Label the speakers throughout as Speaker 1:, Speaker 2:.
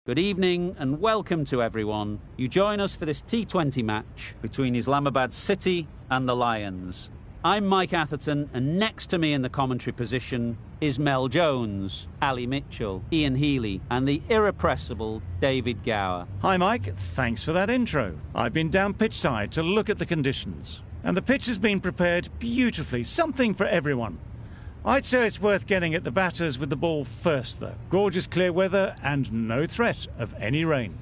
Speaker 1: Good evening and welcome to everyone. You join us for this T20 match between Islamabad City and the Lions. I'm Mike Atherton, and next to me in the commentary position is Mel Jones, Ali Mitchell, Ian Healy and the irrepressible David Gower.
Speaker 2: Hi Mike, thanks for that intro. I've been down pitch side to look at the conditions. And the pitch has been prepared beautifully, something for everyone. I'd say it's worth getting at the batters with the ball first, though. Gorgeous clear weather and no threat of any rain.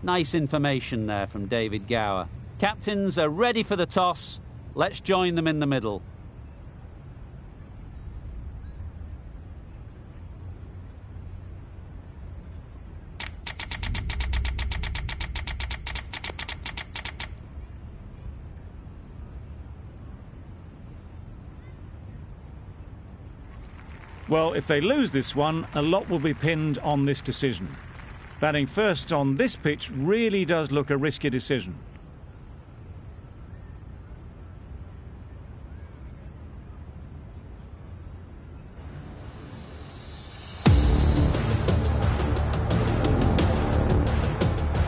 Speaker 1: Nice information there from David Gower. Captains are ready for the toss. Let's join them in the middle.
Speaker 2: Well, if they lose this one, a lot will be pinned on this decision. Batting first on this pitch really does look a risky decision.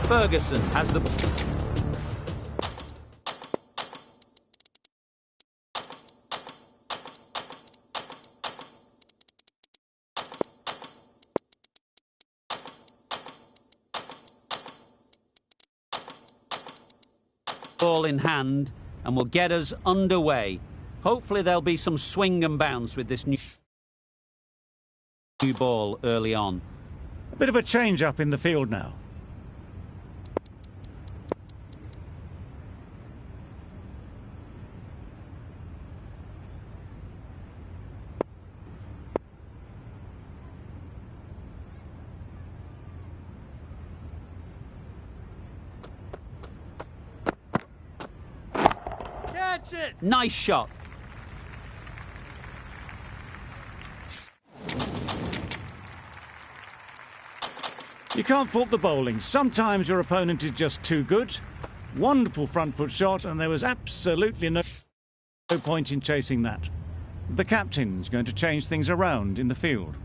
Speaker 1: Ferguson has the... ball in hand and will get us underway. Hopefully there'll be some swing and bounce with this new ball early on.
Speaker 2: A bit of a change up in the field now.
Speaker 1: Nice shot.
Speaker 2: You can't fault the bowling. Sometimes your opponent is just too good. Wonderful front foot shot, and there was absolutely no point in chasing that. The captain's going to change things around in the field.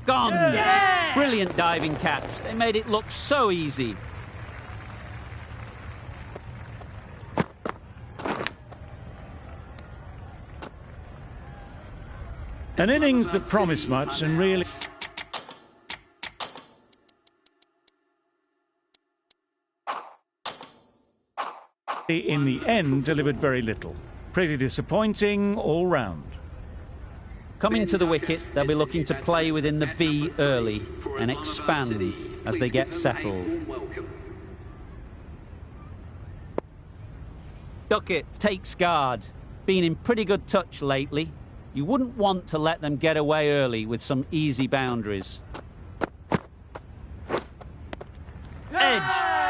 Speaker 1: Gone! Yeah! Brilliant diving catch. They made it look so easy.
Speaker 2: An innings that promised much and really... in the end delivered very little. Pretty disappointing all round.
Speaker 1: Coming to the wicket, they'll be looking to play within the V early and expand as they get settled. Duckett takes guard. Been in pretty good touch lately. You wouldn't want to let them get away early with some easy boundaries. Edge,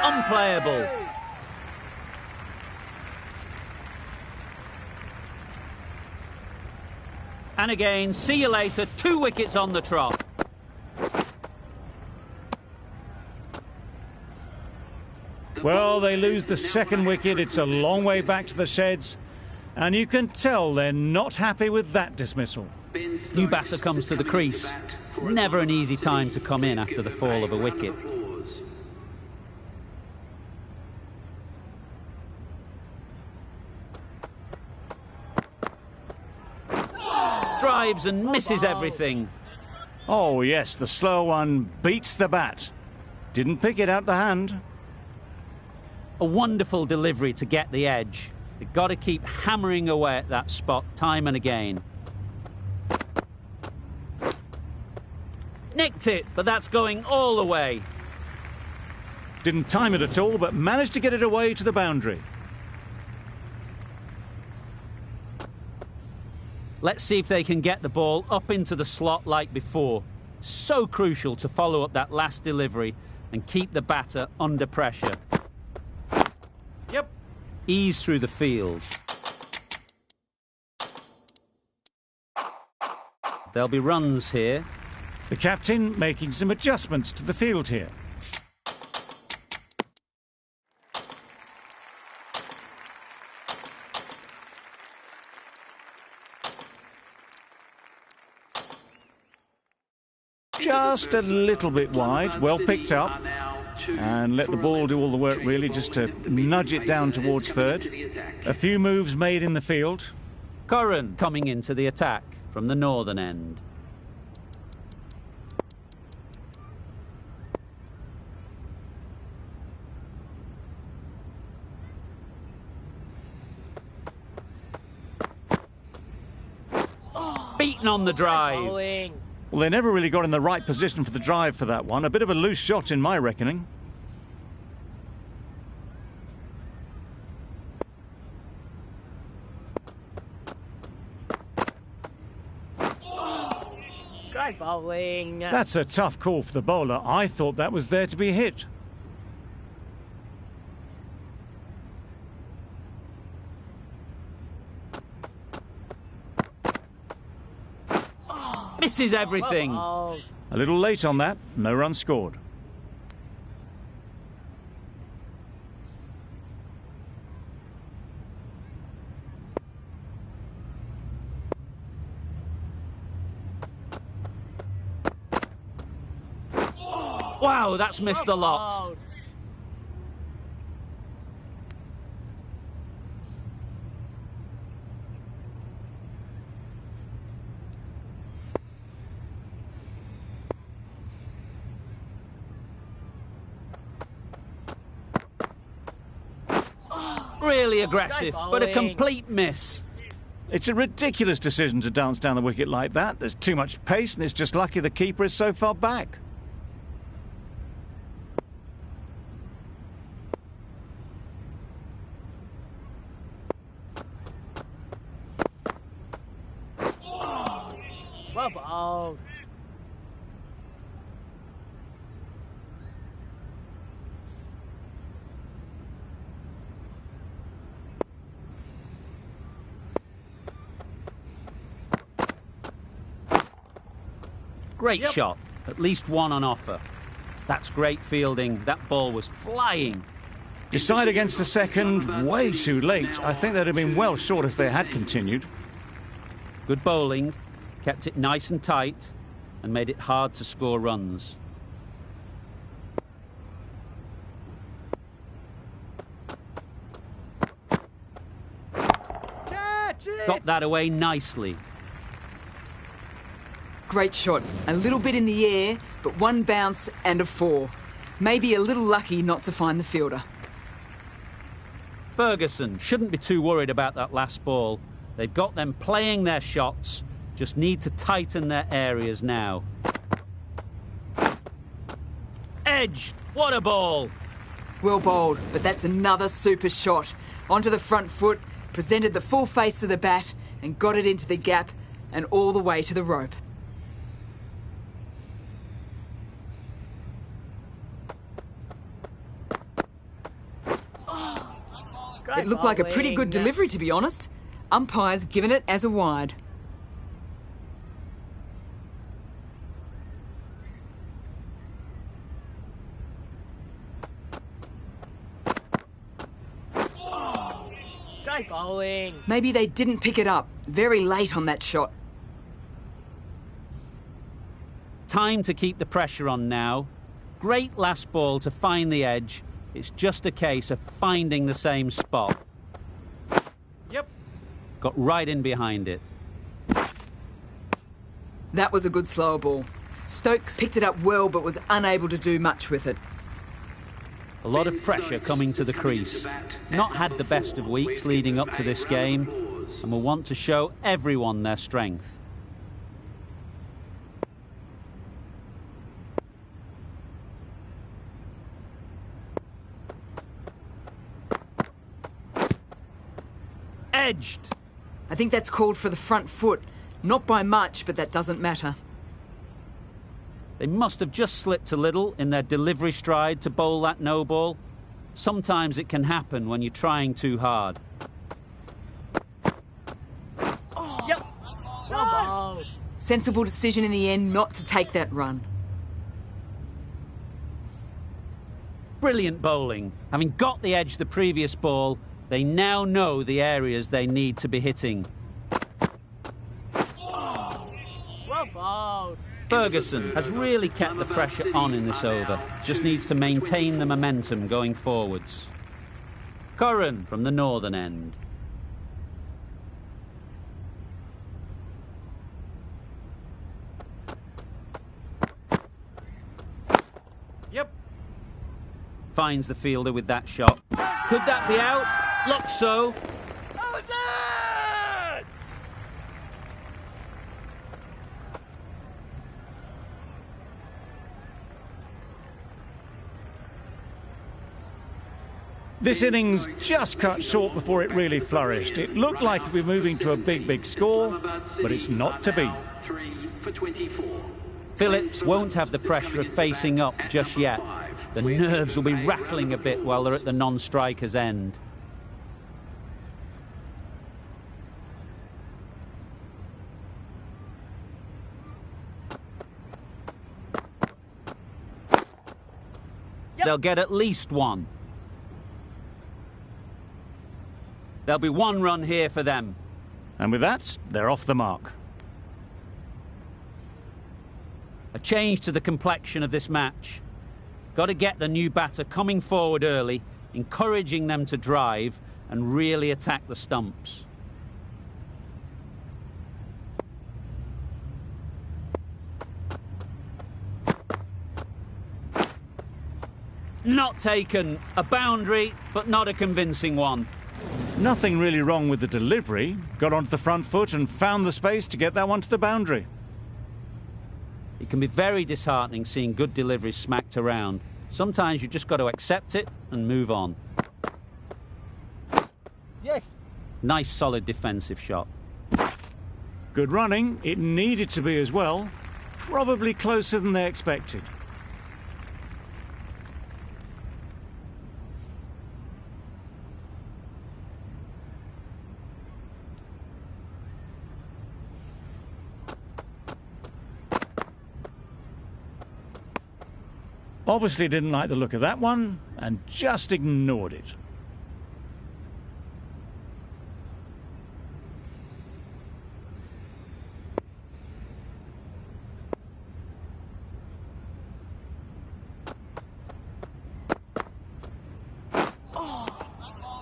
Speaker 1: unplayable. And again, see you later, 2 wickets on the trot.
Speaker 2: Well, they lose the second wicket. It's a long way back to the sheds. And you can tell they're not happy with that dismissal.
Speaker 1: New batter comes to the crease. Never an easy time to come in after the fall of a wicket. Drives and misses everything.
Speaker 2: Oh yes, the slow one beats the bat. Didn't pick it out the hand.
Speaker 1: A wonderful delivery to get the edge. They've got to keep hammering away at that spot time and again. Nicked it, but that's going all the way.
Speaker 2: Didn't time it at all, but managed to get it away to the boundary.
Speaker 1: Let's see if they can get the ball up into the slot like before. So crucial to follow up that last delivery and keep the batter under pressure.
Speaker 2: Yep.
Speaker 1: Ease through the field. There'll be runs here.
Speaker 2: The captain making some adjustments to the field here. just a little bit wide. Well picked up. And let the ball do all the work, really, just to nudge it down towards third. A few moves made in the field.
Speaker 1: Curran coming into the attack from the northern end. Beaten on the drive.
Speaker 2: Well, they never really got in the right position for the drive for that one. A bit of a loose shot in my reckoning.
Speaker 3: Great bowling.
Speaker 2: That's a tough call for the bowler. I thought that was there to be hit.
Speaker 1: Misses everything.
Speaker 2: A little late on that. No run scored.
Speaker 1: Wow, that's missed a lot. Really aggressive, but a complete miss.
Speaker 2: It's a ridiculous decision to dance down the wicket like that. There's too much pace, and it's just lucky the keeper is so far back.
Speaker 3: Well bowled.
Speaker 1: Great shot. At least one on offer. That's great fielding. That ball was flying.
Speaker 2: Decide against the second, way too late. I think they'd have been well short if they had continued.
Speaker 1: Good bowling. Kept it nice and tight and made it hard to score runs. Got that away nicely.
Speaker 4: Great shot. A little bit in the air, but one bounce and a 4. Maybe a little lucky not to find the fielder.
Speaker 1: Ferguson shouldn't be too worried about that last ball. They've got them playing their shots, just need to tighten their areas now. Edge! What a ball!
Speaker 4: Well bowled, but that's another super shot. Onto the front foot, presented the full face of the bat and got it into the gap and all the way to the rope. It looked like a pretty good delivery, to be honest. Umpire's given it as a wide.
Speaker 3: Great bowling.
Speaker 4: Maybe they didn't pick it up. Very late on that shot.
Speaker 1: Time to keep the pressure on now. Great last ball to find the edge. It's just a case of finding the same spot.
Speaker 2: Yep.
Speaker 1: Got right in behind it.
Speaker 4: That was a good slower ball. Stokes picked it up well but was unable to do much with it.
Speaker 1: A lot of pressure coming to the crease. Not had the best of weeks leading up to this game and will want to show everyone their strength. Edged.
Speaker 4: I think that's called for the front foot. Not by much, but that doesn't matter.
Speaker 1: They must have just slipped a little in their delivery stride to bowl that no ball. Sometimes it can happen when you're trying too hard.
Speaker 3: Yep. Well bowled.
Speaker 4: Sensible decision in the end not to take that run.
Speaker 1: Brilliant bowling. Having got the edge the previous ball, they now know the areas they need to be hitting.
Speaker 3: Well bowled.
Speaker 1: Ferguson has really kept the pressure on in this over. Just needs to maintain the momentum going forwards. Curran from the northern end.
Speaker 2: Yep.
Speaker 1: Finds the fielder with that shot. Could that be out? Looks so.
Speaker 2: This innings just cut short before it really flourished. It looked like it would be moving to a big score, but it's not to be.
Speaker 1: Phillips won't have the pressure of facing up just yet. The nerves will be rattling a bit while they're at the non-striker's end. They'll get at least one. There'll be one run here for them.
Speaker 2: And with that, they're off the mark.
Speaker 1: A change to the complexion of this match. Got to get the new batter coming forward early, encouraging them to drive and really attack the stumps. Not taken. A boundary, but not a convincing one.
Speaker 2: Nothing really wrong with the delivery. Got onto the front foot and found the space to get that one to the boundary.
Speaker 1: It can be very disheartening seeing good deliveries smacked around. Sometimes you just got to accept it and move on.
Speaker 3: Yes.
Speaker 1: Nice solid defensive shot.
Speaker 2: Good running. It needed to be as well. Probably closer than they expected. Obviously didn't like the look of that one and just ignored it.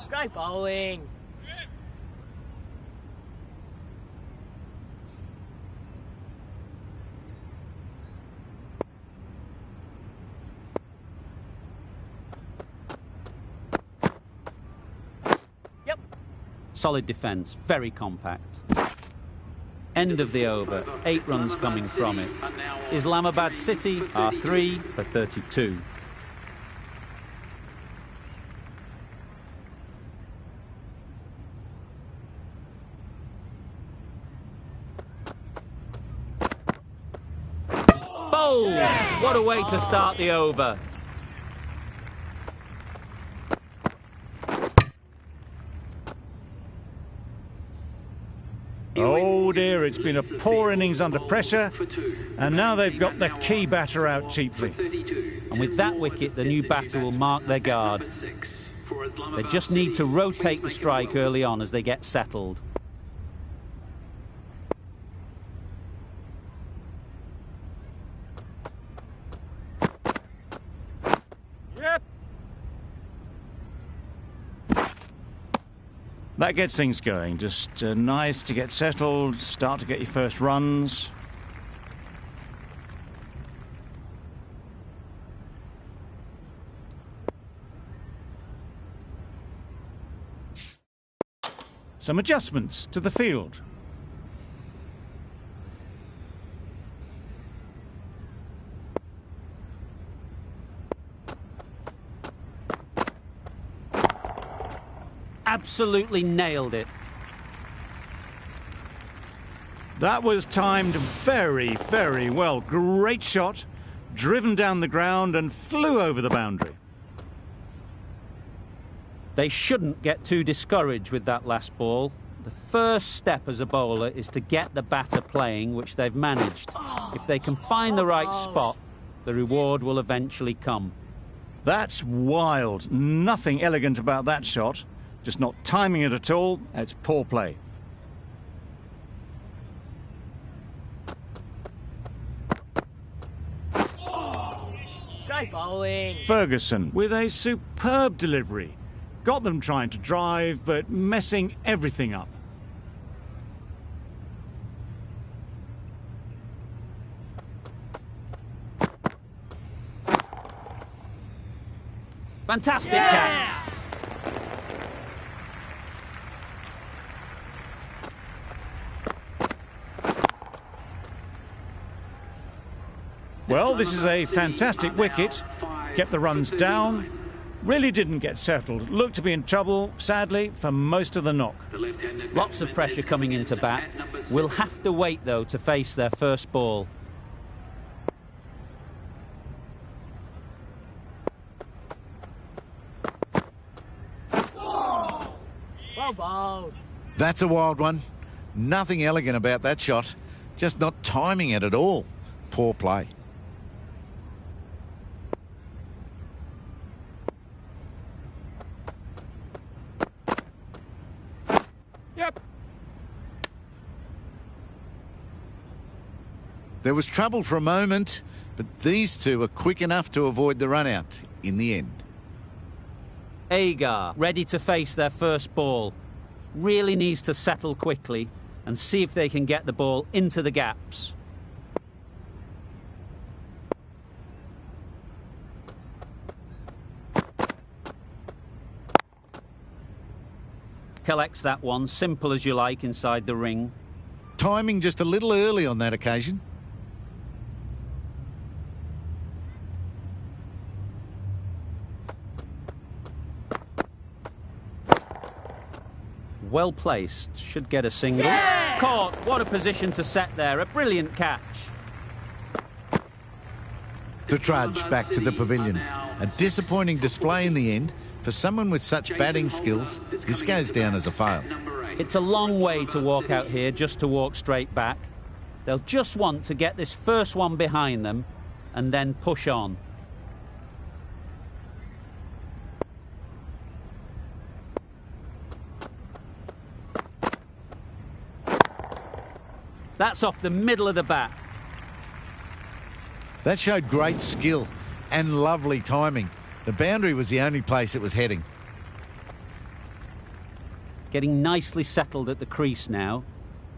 Speaker 3: Great bowling.
Speaker 1: Solid defence, very compact. End of the over, 8 runs coming from it. Islamabad City are 3 for 32. Bowled! What a way to start the over.
Speaker 2: Oh dear, it's been a poor innings under pressure, and now they've got the key batter out cheaply.
Speaker 1: And with that wicket, the new batter will mark their guard. They just need to rotate the strike early on as they get settled.
Speaker 2: That gets things going. Just nice to get settled, start to get your first runs. Some adjustments to the field.
Speaker 1: Absolutely nailed it.
Speaker 2: That was timed very, very well. Great shot, driven down the ground and flew over the boundary.
Speaker 1: They shouldn't get too discouraged with that last ball. The first step as a bowler is to get the batter playing, which they've managed. If they can find the right spot, the reward will eventually come.
Speaker 2: That's wild. Nothing elegant about that shot. Just not timing it at all. It's poor play.
Speaker 3: Great bowling.
Speaker 2: Ferguson with a superb delivery. Got them trying to drive, but messing everything up.
Speaker 1: Fantastic catch.
Speaker 2: Well, this is a fantastic wicket. Kept the runs down. Really didn't get settled. Looked to be in trouble, sadly, for most of the knock.
Speaker 1: Lots of pressure coming into bat. We'll have to wait, though, to face their first ball.
Speaker 3: Well bowled.
Speaker 5: That's a wild one. Nothing elegant about that shot. Just not timing it at all. Poor play.
Speaker 3: Yep.
Speaker 5: There was trouble for a moment, but these two were quick enough to avoid the run-out in the end.
Speaker 1: Agar, ready to face their first ball. Really needs to settle quickly and see if they can get the ball into the gaps. Collects that one, simple as you like, inside the ring.
Speaker 5: Timing just a little early on that occasion.
Speaker 1: Well placed, should get a single. Yeah! Caught, what a position to set there, a brilliant catch.
Speaker 5: The trudge back to the pavilion. A disappointing display in the end. For someone with such batting skills, this goes down as a fail.
Speaker 1: It's a long way to walk out here just to walk straight back. They'll just want to get this first one behind them and then push on. That's off the middle of the bat.
Speaker 5: That showed great skill and lovely timing. The boundary was the only place it was heading.
Speaker 1: Getting nicely settled at the crease now.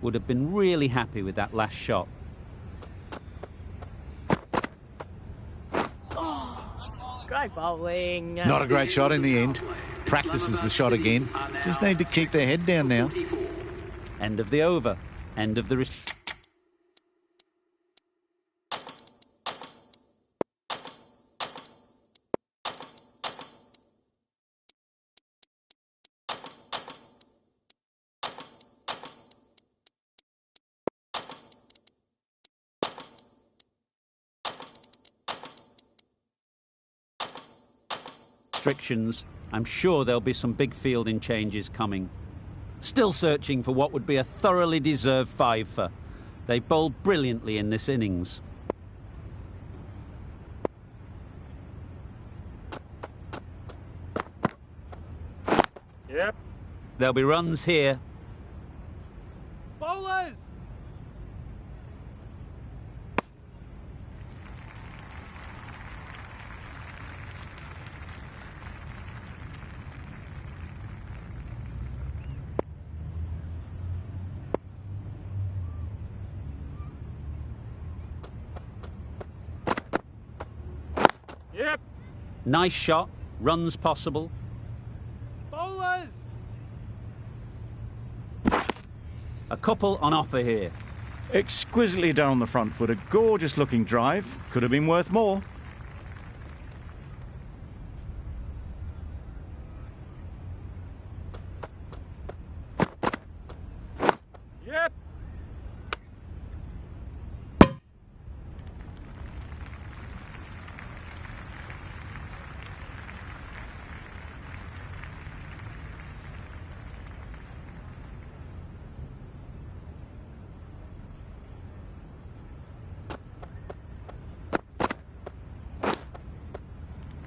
Speaker 1: Would have been really happy with that last shot.
Speaker 3: Great bowling.
Speaker 5: Not a great shot in the end. Practices the shot again. Just need to keep their head down now.
Speaker 1: End of the over. End of the... restrictions. I'm sure there'll be some big fielding changes coming. Still searching for what would be a thoroughly deserved fiver. They bowled brilliantly in this innings.
Speaker 3: Yep.
Speaker 1: There'll be runs here.
Speaker 3: Bowlers! Yep.
Speaker 1: Nice shot. Runs possible.
Speaker 3: Bowlers!
Speaker 1: A couple on offer here.
Speaker 2: Exquisitely done on the front foot. A gorgeous looking drive. Could have been worth more.
Speaker 3: Yep.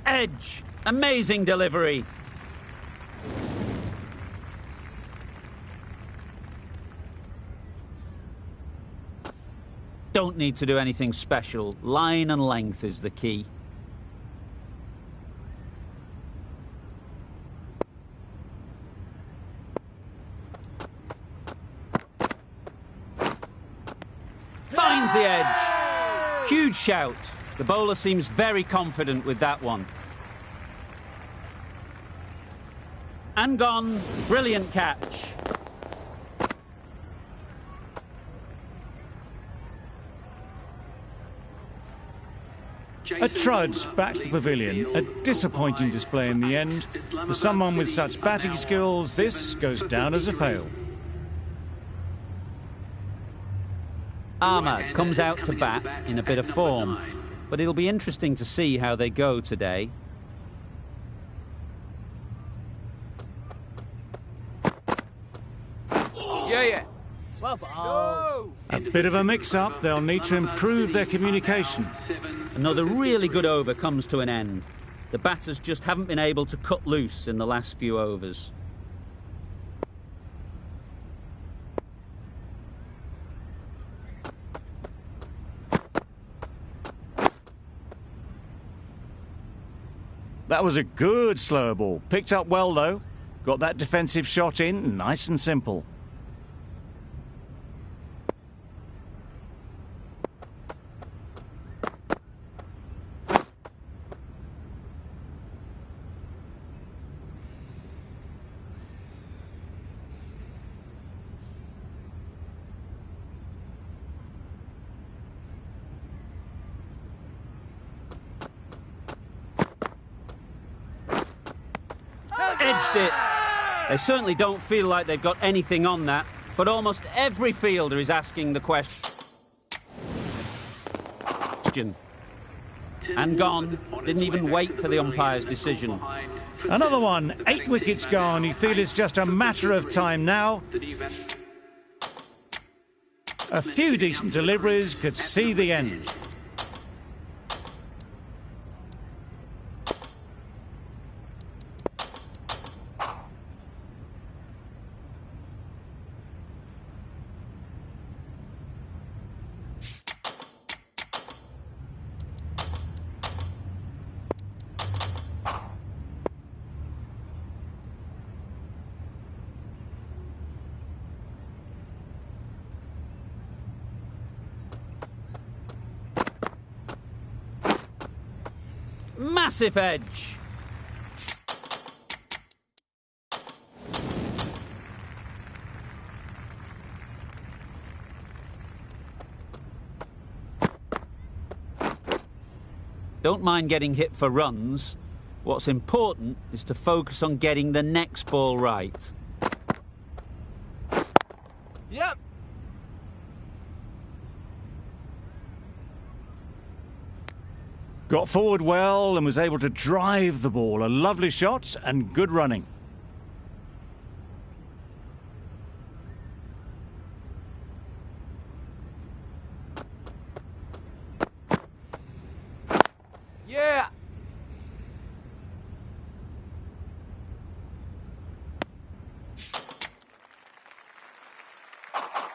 Speaker 1: Edge. Amazing delivery. Don't need to do anything special. Line and length is the key. Huge shout. The bowler seems very confident with that one. And gone. Brilliant catch.
Speaker 2: A trudge back to the pavilion. A disappointing display in the end. For someone with such batting skills, this goes down as a fail.
Speaker 1: Ahmad comes out to bat in a bit of form, but it'll be interesting to see how they go today.
Speaker 3: Yeah. No.
Speaker 2: A bit of a mix-up. They'll need to improve their communication.
Speaker 1: Another really good over comes to an end. The batters just haven't been able to cut loose in the last few overs.
Speaker 2: That was a good slow ball. Picked up well, though. Got that defensive shot in, nice and simple.
Speaker 1: Edged it. They certainly don't feel like they've got anything on that, but almost every fielder is asking the question. And gone. Didn't even wait for the umpire's decision.
Speaker 2: Another one, 8 wickets gone. You feel it's just a matter of time now. A few decent deliveries could see the end.
Speaker 1: Massive edge. Don't mind getting hit for runs. What's important is to focus on getting the next ball right.
Speaker 3: Yep.
Speaker 2: Got forward well and was able to drive the ball. A lovely shot and good running.
Speaker 3: Yeah.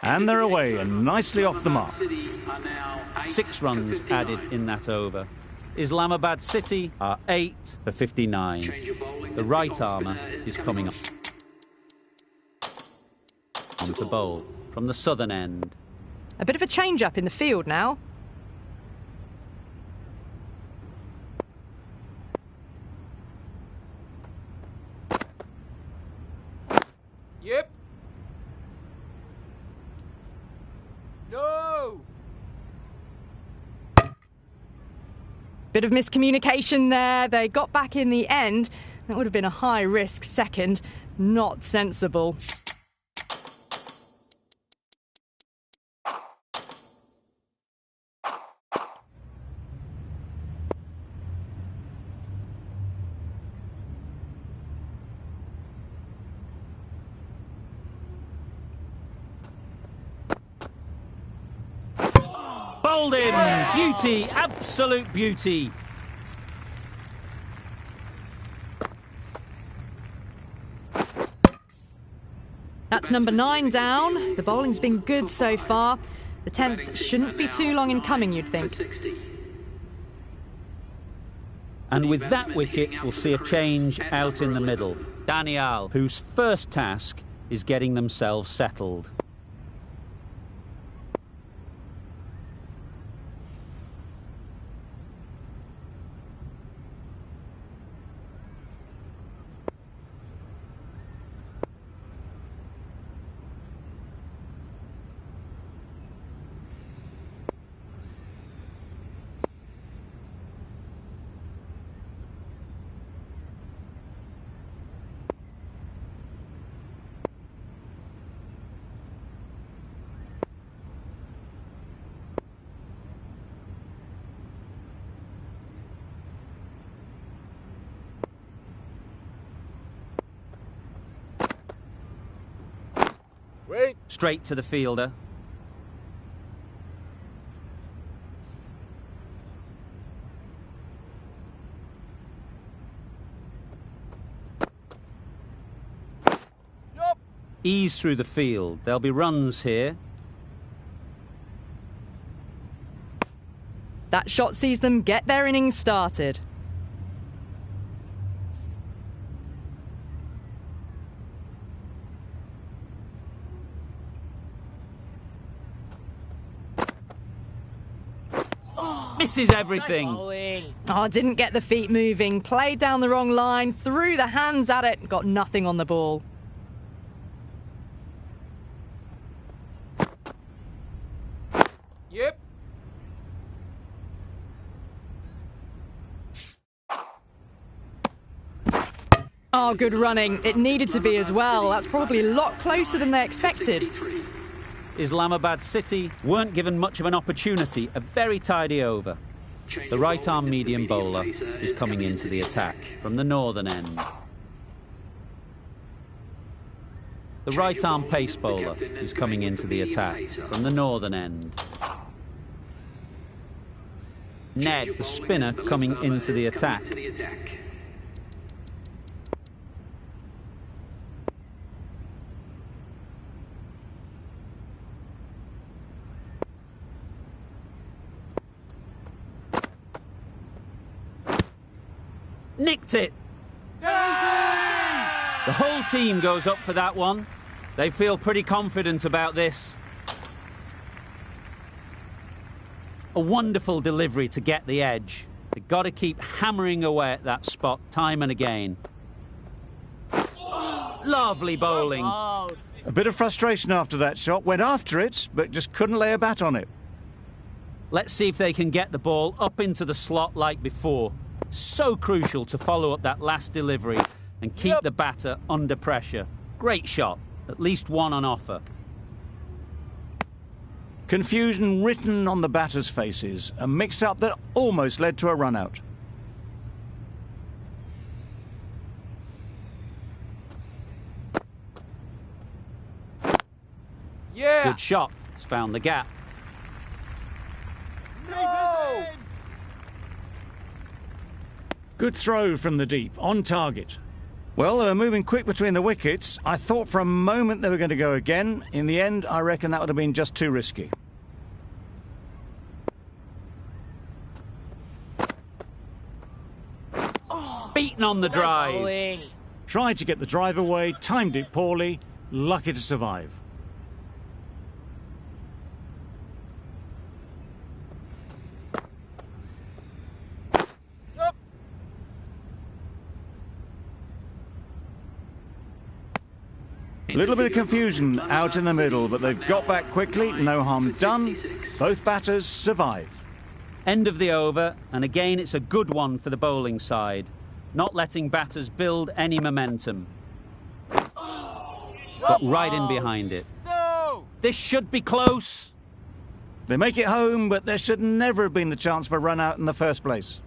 Speaker 2: And they're away and nicely off the mark.
Speaker 1: 6 runs added in that over. Islamabad City are 8 for 59. The right armour is coming up on to bowl from the southern end.
Speaker 6: A bit of a change-up in the field now.
Speaker 3: Yep. No.
Speaker 6: Bit of miscommunication there. They got back in the end. That would have been a high-risk second. Not sensible.
Speaker 1: Bowled in! Beauty! Absolute beauty!
Speaker 6: That's number 9 down. The bowling's been good so far. The 10th shouldn't be too long in coming, you'd think.
Speaker 1: And with that wicket, we'll see a change out in the middle. Daniel, whose first task is getting themselves settled.
Speaker 3: Wait.
Speaker 1: Straight to the fielder.
Speaker 3: Yup.
Speaker 1: Ease through the field. There'll be runs here.
Speaker 6: That shot sees them get their innings started.
Speaker 1: Misses everything.
Speaker 6: Oh, didn't get the feet moving. Played down the wrong line. Threw the hands at it. Got nothing on the ball.
Speaker 3: Yep.
Speaker 6: Oh, good running. It needed to be as well. That's probably a lot closer than they expected.
Speaker 1: Islamabad City weren't given much of an opportunity. A very tidy over. The right-arm medium bowler is coming into the attack from the northern end. The right-arm pace bowler is coming into the attack from the northern end. Ned, the spinner, coming into the attack. Nicked it! The whole team goes up for that one. They feel pretty confident about this. A wonderful delivery to get the edge. They've got to keep hammering away at that spot time and again. Lovely bowling.
Speaker 2: A bit of frustration after that shot. Went after it, but just couldn't lay a bat on it.
Speaker 1: Let's see if they can get the ball up into the slot like before. So crucial to follow up that last delivery and keep the batter under pressure. Great shot. At least one on offer.
Speaker 2: Confusion written on the batters' faces. A mix-up that almost led to a run-out.
Speaker 3: Yeah.
Speaker 1: Good shot. It's found the gap.
Speaker 3: No.
Speaker 2: Good throw from the deep, on target. Well, they were moving quick between the wickets. I thought for a moment they were going to go again. In the end, I reckon that would have been just too risky.
Speaker 1: Beaten on the drive.
Speaker 2: Tried to get the drive away, timed it poorly, lucky to survive. A little bit of confusion out in the middle, but they've got back quickly, no harm done. Both batters survive.
Speaker 1: End of the over, and again it's a good one for the bowling side. Not letting batters build any momentum. Got right in behind it.
Speaker 3: No.
Speaker 1: This should be close.
Speaker 2: They make it home, but there should never have been the chance for a run out in the first place.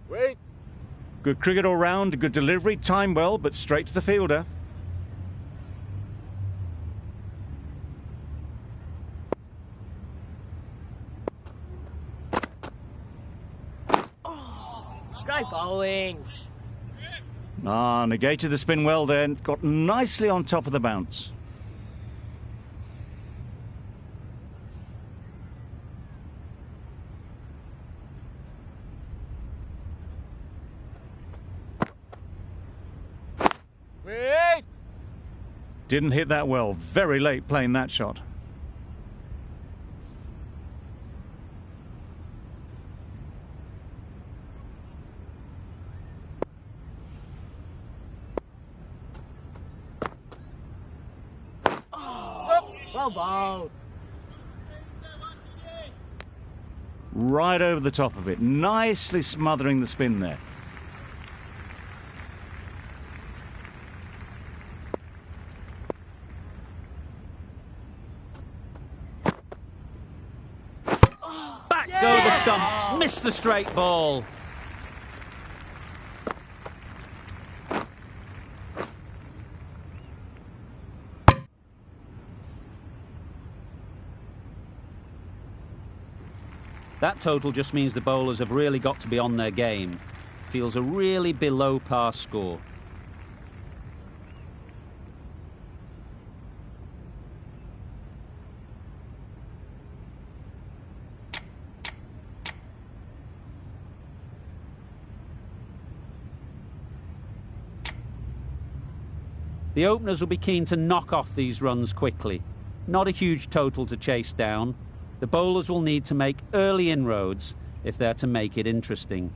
Speaker 3: Wait.
Speaker 2: Good cricket all round, good delivery, timed well, but straight to the fielder.
Speaker 3: Great bowling.
Speaker 2: Negated the spin well then, got nicely on top of the bounce.
Speaker 3: Wait.
Speaker 2: Didn't hit that well, very late playing that shot.
Speaker 3: Well bowled.
Speaker 2: Right over the top of it, nicely smothering the spin there.
Speaker 1: the straight ball. That total just means the bowlers have really got to be on their game. Feels a really below par score. The openers will be keen to knock off these runs quickly. Not a huge total to chase down. The bowlers will need to make early inroads if they're to make it interesting.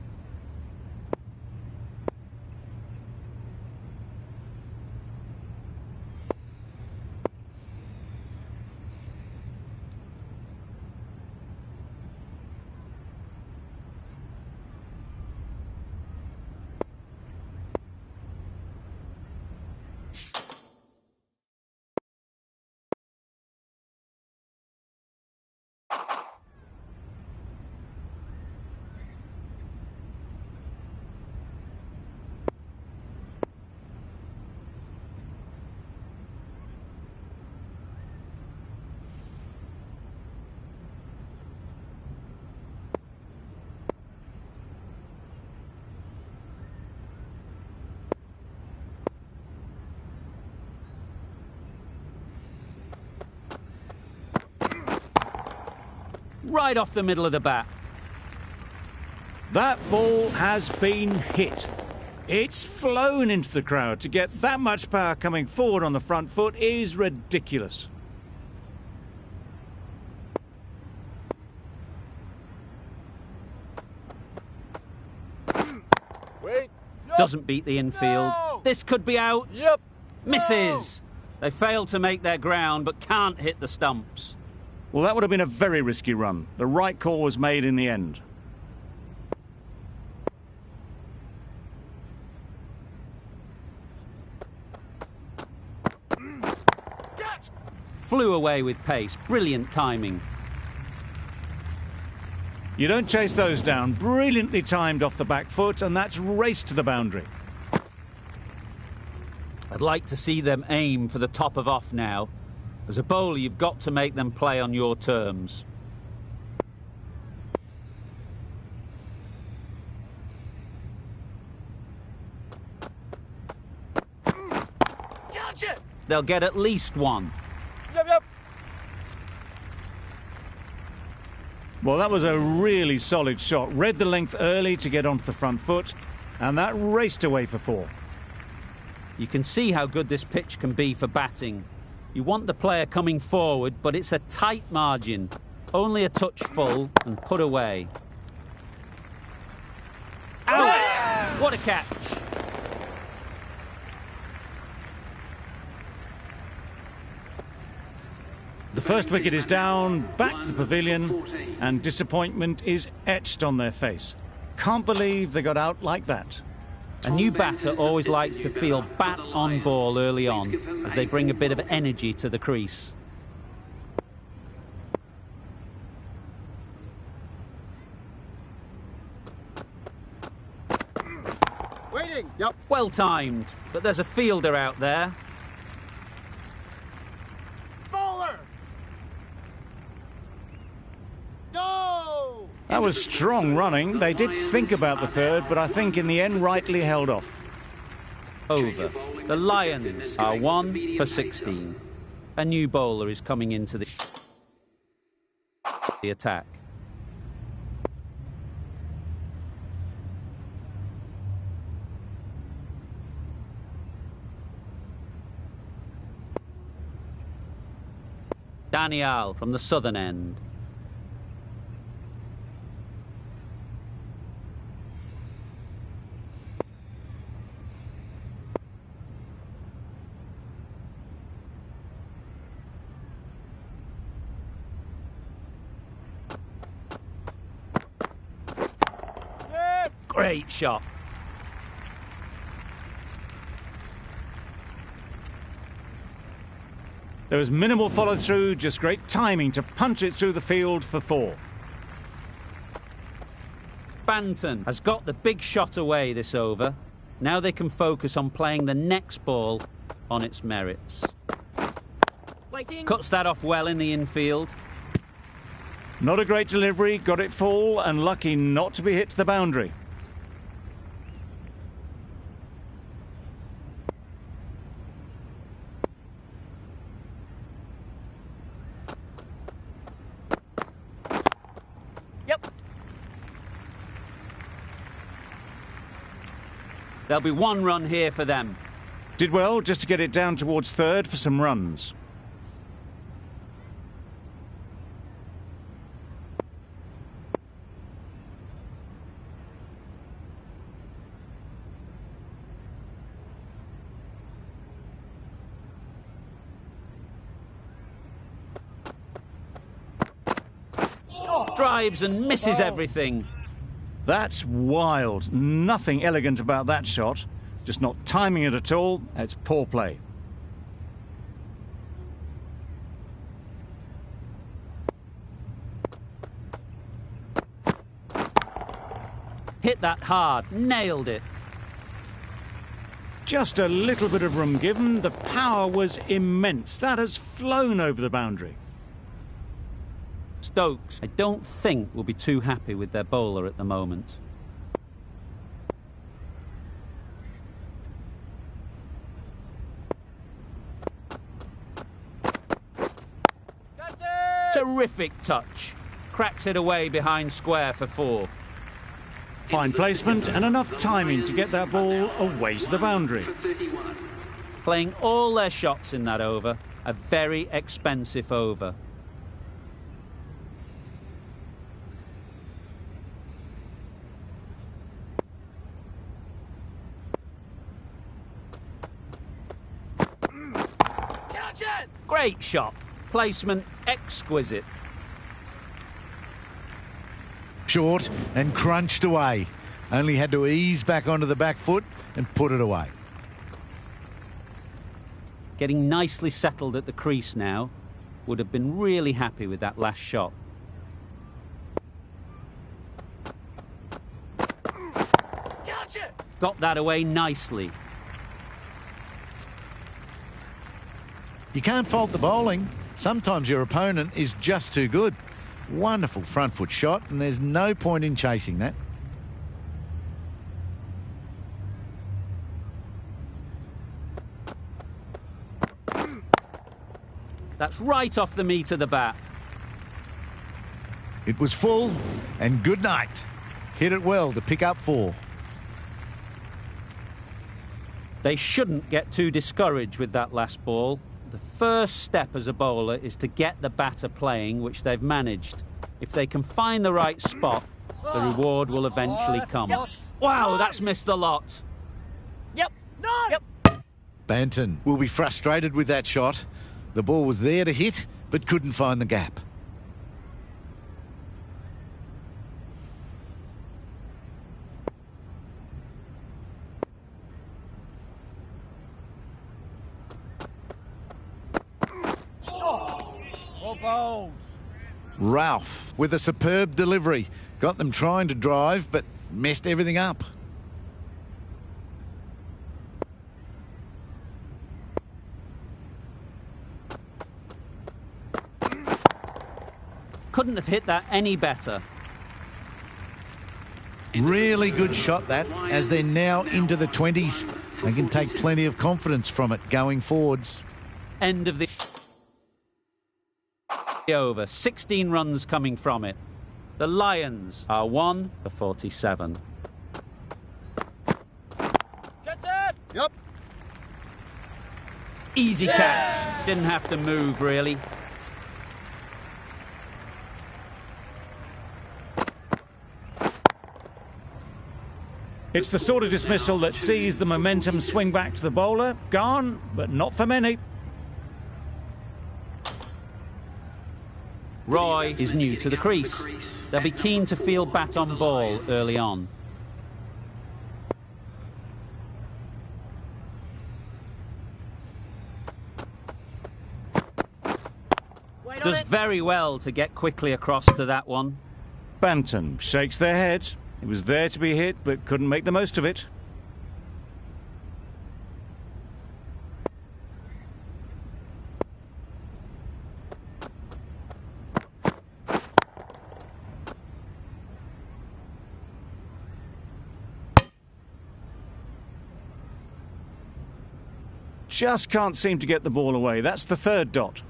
Speaker 1: Right off the middle of the bat.
Speaker 2: That ball has been hit. It's flown into the crowd. To get that much power coming forward on the front foot is ridiculous.
Speaker 3: Wait.
Speaker 1: Doesn't beat the infield.
Speaker 3: No.
Speaker 1: This could be out.
Speaker 3: Yep.
Speaker 1: Misses. They fail to make their ground but can't hit the stumps.
Speaker 2: Well, that would have been a very risky run. The right call was made in the end.
Speaker 3: Catch.
Speaker 1: Flew away with pace. Brilliant timing.
Speaker 2: You don't chase those down. Brilliantly timed off the back foot, and that's raced to the boundary.
Speaker 1: I'd like to see them aim for the top of off now. As a bowler, you've got to make them play on your terms.
Speaker 3: Catch it.
Speaker 1: They'll get at least one.
Speaker 3: Yep.
Speaker 2: Well, that was a really solid shot. Read the length early to get onto the front foot, and that raced away for 4.
Speaker 1: You can see how good this pitch can be for batting. You want the player coming forward, but it's a tight margin. Only a touch full and put away. Out! What a catch!
Speaker 2: The first wicket is down, back to the pavilion, and disappointment is etched on their face. Can't believe they got out like that.
Speaker 1: A new batter always likes to feel bat on ball early on, as they bring a bit of energy to the crease.
Speaker 3: Waiting. Yep.
Speaker 1: Well timed, but there's a fielder out there.
Speaker 3: Bowler. Go.
Speaker 2: That was strong running. They did think about the third, but I think in the end rightly held off.
Speaker 1: Over. The Lions are 1 for 16. A new bowler is coming into the attack. Daniel from the southern end. Great shot.
Speaker 2: There was minimal follow-through, just great timing to punch it through the field for 4.
Speaker 1: Banton has got the big shot away this over. Now they can focus on playing the next ball on its merits.
Speaker 6: Waiting.
Speaker 1: Cuts that off well in the infield.
Speaker 2: Not a great delivery, got it full and lucky not to be hit to the boundary.
Speaker 6: Yep.
Speaker 1: There'll be one run here for them.
Speaker 2: Did well just to get it down towards third for some runs.
Speaker 1: Drives and misses everything.
Speaker 2: That's wild. Nothing elegant about that shot. Just not timing it at all. It's poor play.
Speaker 1: Hit that hard, nailed it.
Speaker 2: Just a little bit of room given. The power was immense. That has flown over the boundary.
Speaker 1: Stokes, I don't think, will be too happy with their bowler at the moment. Terrific touch. Cracks it away behind square for 4.
Speaker 2: Fine placement and enough timing to get that ball away to the boundary.
Speaker 1: Playing all their shots in that over. A very expensive over. Great shot. Placement exquisite.
Speaker 5: Short and crunched away. Only had to ease back onto the back foot and put it away.
Speaker 1: Getting nicely settled at the crease now. Would have been really happy with that last shot. Got that away nicely.
Speaker 5: You can't fault the bowling. Sometimes your opponent is just too good. Wonderful front foot shot, and there's no point in chasing that.
Speaker 1: That's right off the meat of the bat.
Speaker 5: It was full, and good night. Hit it well to pick up 4.
Speaker 1: They shouldn't get too discouraged with that last ball. The first step as a bowler is to get the batter playing, which they've managed. If they can find the right spot, the reward will eventually come.
Speaker 6: Yep.
Speaker 1: Wow, that's missed the lot.
Speaker 6: Yep. No. Yep.
Speaker 5: Banton will be frustrated with that shot. The ball was there to hit, but couldn't find the gap. Ralph with a superb delivery. Got them trying to drive, but messed everything up.
Speaker 1: Couldn't have hit that any better.
Speaker 5: Really good shot that, as they're now into the 20s. They can take plenty of confidence from it going forwards.
Speaker 1: End of the over. 16 runs coming from it. The Lions are 1 for 47.
Speaker 3: Get that! Yep.
Speaker 1: Easy catch. Didn't have to move, really.
Speaker 2: It's the sort of dismissal that sees the momentum swing back to the bowler. Gone, but not for many.
Speaker 1: Roy is new to the crease. They'll be keen to field bat on ball early on.
Speaker 6: Wait on
Speaker 1: Does
Speaker 6: it.
Speaker 1: very well to get quickly across to that one.
Speaker 2: Banton shakes their head. It was there to be hit, but couldn't make the most of it. Just can't seem to get the ball away. That's the third dot.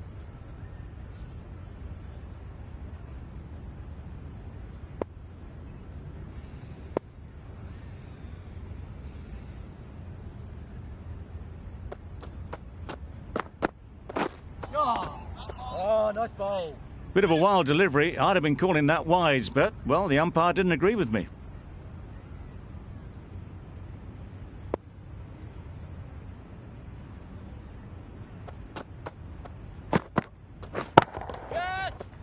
Speaker 3: Oh, nice ball.
Speaker 2: Bit of a wild delivery. I'd have been calling that wise, but, well, the umpire didn't agree with me.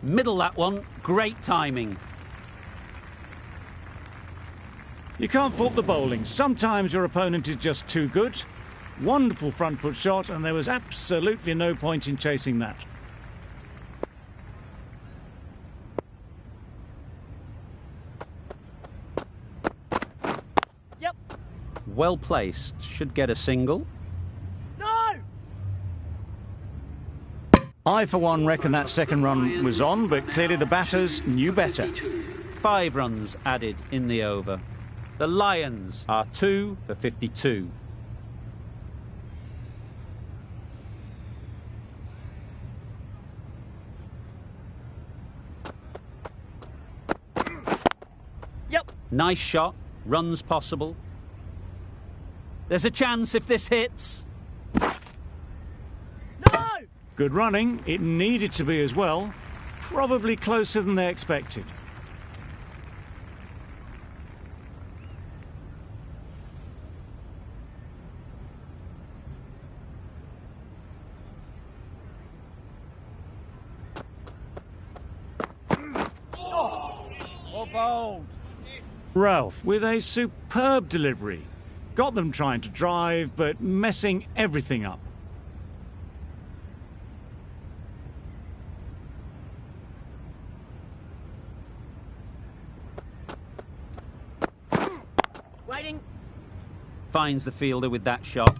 Speaker 1: Middle that one. Great timing.
Speaker 2: You can't fault the bowling. Sometimes your opponent is just too good. Wonderful front foot shot, and there was absolutely no point in chasing that.
Speaker 6: Yep.
Speaker 1: Well placed. Should get a single.
Speaker 2: I, for one, reckon that second run was on, but clearly the batters knew better.
Speaker 1: 5 runs added in the over. The Lions are 2 for 52.
Speaker 6: Yep.
Speaker 1: Nice shot. Runs possible. There's a chance if this hits.
Speaker 2: Good running. It needed to be as well. Probably closer than they expected.
Speaker 3: Well bowled.
Speaker 2: Ralph, with a superb delivery. Got them trying to drive, but messing everything up.
Speaker 6: Waiting.
Speaker 1: Finds the fielder with that shot.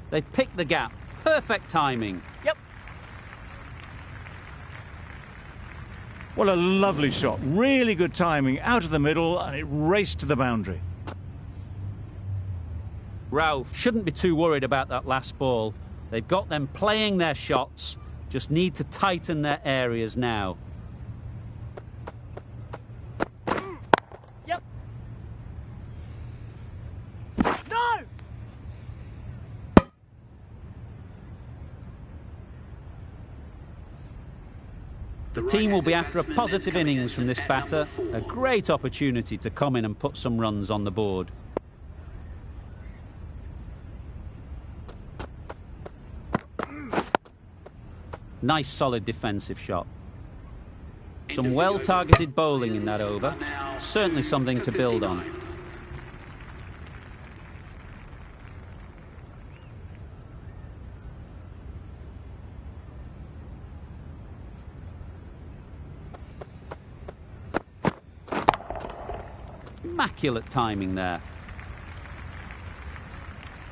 Speaker 1: They've picked the gap. Perfect timing.
Speaker 6: Yep.
Speaker 2: Well, a lovely shot. Really good timing. Out of the middle, and it raced to the boundary.
Speaker 1: Ralph shouldn't be too worried about that last ball. They've got them playing their shots. Just need to tighten their areas now.
Speaker 6: Yep. No!
Speaker 1: The team will be after a positive innings from this batter. A great opportunity to come in and put some runs on the board. Nice solid defensive shot. Some well-targeted bowling in that over. Certainly something to build on. Immaculate timing there.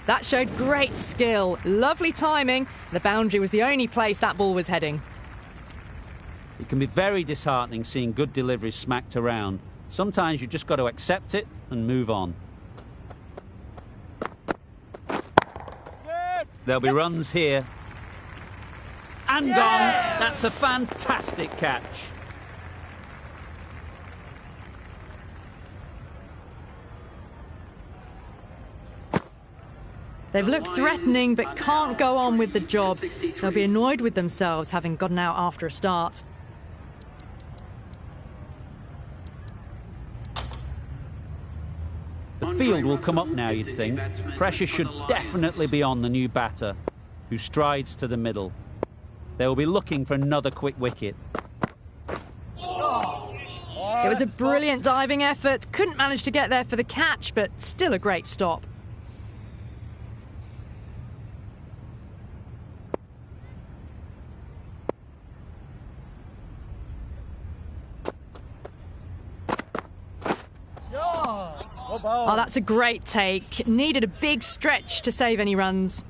Speaker 6: That showed great skill. Lovely timing. The boundary was the only place that ball was heading.
Speaker 1: It can be very disheartening seeing good deliveries smacked around. Sometimes you've just got to accept it and move on. There'll be runs here. And gone. That's a fantastic catch.
Speaker 6: They've looked threatening but can't go on with the job. They'll be annoyed with themselves having gotten out after a start.
Speaker 1: The field will come up now, you'd think. Pressure should definitely be on the new batter, who strides to the middle. They will be looking for another quick wicket.
Speaker 6: was a brilliant diving effort. Couldn't manage to get there for the catch, but still a great stop. Oh, that's a great take. Needed a big stretch to save any runs.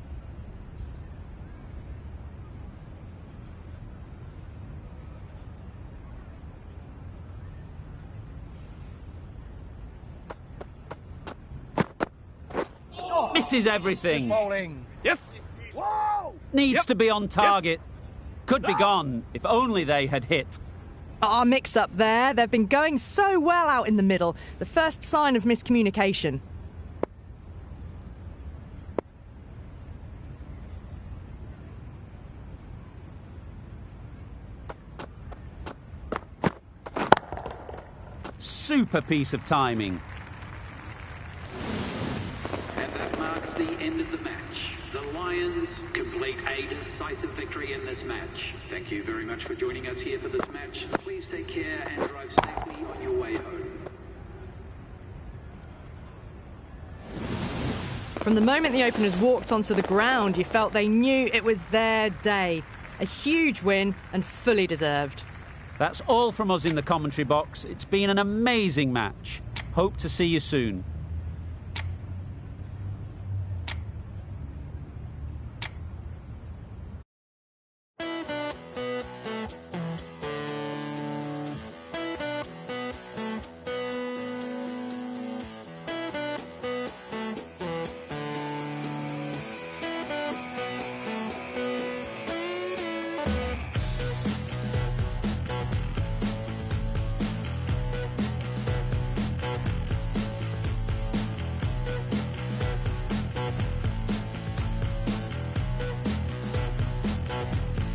Speaker 1: Misses everything.
Speaker 3: Bowling. Yes.
Speaker 1: Needs to be on target. Could be gone if only they had hit.
Speaker 6: Mix up there. They've been going so well out in the middle. The first sign of miscommunication.
Speaker 1: Super piece of timing.
Speaker 7: And that marks the end of the match. The Lions complete a decisive victory in this match. Thank you very much for joining us here for this match. Please take care and drive safely on your way home.
Speaker 6: From the moment the openers walked onto the ground, you felt they knew it was their day. A huge win and fully deserved.
Speaker 1: That's all from us in the commentary box. It's been an amazing match. Hope to see you soon.